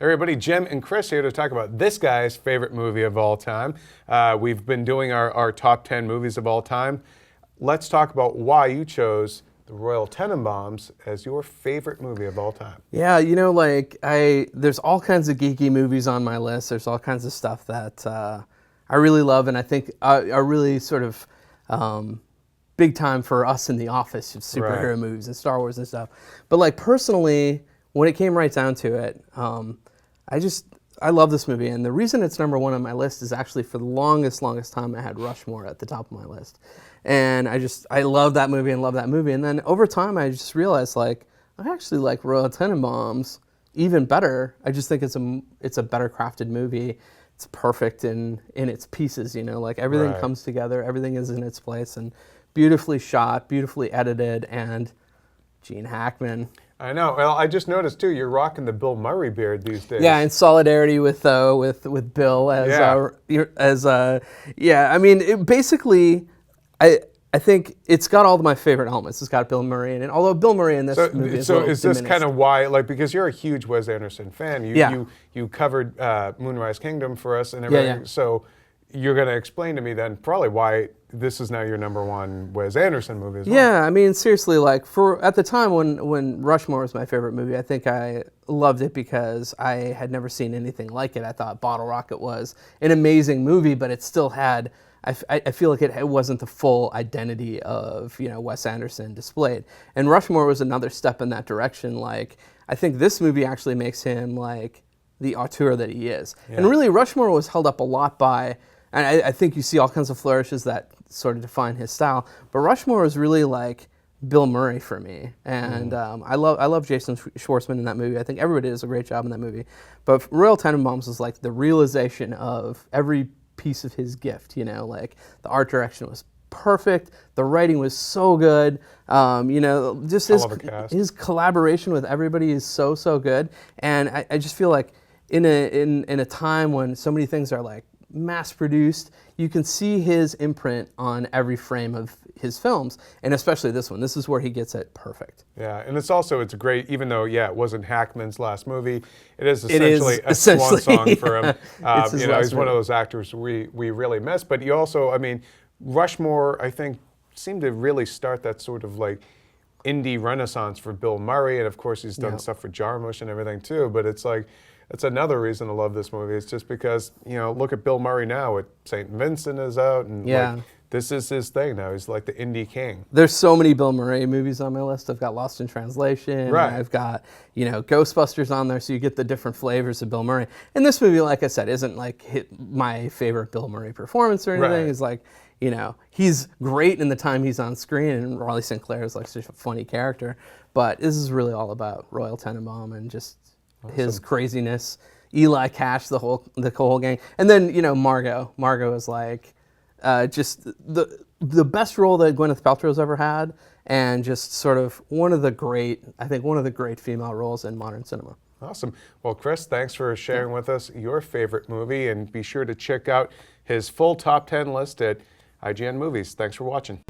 Everybody, Jim and Chris here to talk about this guy's favorite movie of all time. We've been doing our top 10 movies of all time. Let's talk about why you chose the Royal Tenenbaums as your favorite movie of all time. Yeah, you know, like there's all kinds of geeky movies on my list. There's all kinds of stuff that I really love, and I think are really sort of big time for us in the office of superhero movies and Star Wars and stuff. But like personally, when it came right down to it, I love this movie, and the reason it's number one on my list is actually for the longest time I had Rushmore at the top of my list. And I love that movie, and then over time I just realized like I actually like Royal Tenenbaums even better. I just think it's a better crafted movie. It's perfect in its pieces, you know, like everything comes together, everything is in its place, and beautifully shot, beautifully edited, and Gene Hackman. I know. Well, I just noticed too. You're rocking the Bill Murray beard these days. Yeah, in solidarity with Bill I mean, basically, I think it's got all of my favorite elements. It's got Bill Murray in it. Although Bill Murray in this movie is is this kind of why? Like, because you're a huge Wes Anderson fan. You covered Moonrise Kingdom for us and everything. Yeah. So you're going to explain to me then probably why this is now your number one Wes Anderson movie as well. Yeah, I mean, seriously, like at the time when Rushmore was my favorite movie, I think I loved it because I had never seen anything like it. I thought Bottle Rocket was an amazing movie, but it still had, I feel like it wasn't the full identity of, you know, Wes Anderson displayed. And Rushmore was another step in that direction. Like, I think this movie actually makes him like the auteur that he is. Yeah. And really, Rushmore was held up a lot by, and I think you see all kinds of flourishes that sort of define his style. But Rushmore was really like Bill Murray for me, and I love Jason Schwartzman in that movie. I think everybody does a great job in that movie. But Royal Tenenbaums was like the realization of every piece of his gift. You know, like the art direction was perfect, the writing was so good. You know, just his collaboration with everybody is so good. And I just feel like in a time when so many things are like mass-produced, you can see his imprint on every frame of his films, and especially this one. This is where he gets it perfect. Yeah, and it's a great, even though, it wasn't Hackman's last movie, it is essentially a swan song for him. You know, he's one of those actors we really miss, but you also, I mean, Rushmore, I think, seemed to really start that sort of like indie renaissance for Bill Murray, and of course he's done stuff for Jarmusch and everything too, but it's like, that's another reason to love this movie. It's just because, you know, look at Bill Murray now. St. Vincent is out, and like, this is his thing now. He's like the indie king. There's so many Bill Murray movies on my list. I've got Lost in Translation. Right. I've got, you know, Ghostbusters on there, so you get the different flavors of Bill Murray. And this movie, like I said, isn't like my favorite Bill Murray performance or anything. Right. It's like, you know, he's great in the time he's on screen, and Raleigh Sinclair is like such a funny character. But this is really all about Royal Tenenbaum and just his craziness, Eli Cash, the whole gang, and then, you know, Margot. Margot is like just the best role that Gwyneth Paltrow's ever had, and just sort of one of the great female roles in modern cinema. Awesome. Well, Chris, thanks for sharing with us your favorite movie, and be sure to check out his full top 10 list at IGN Movies. Thanks for watching.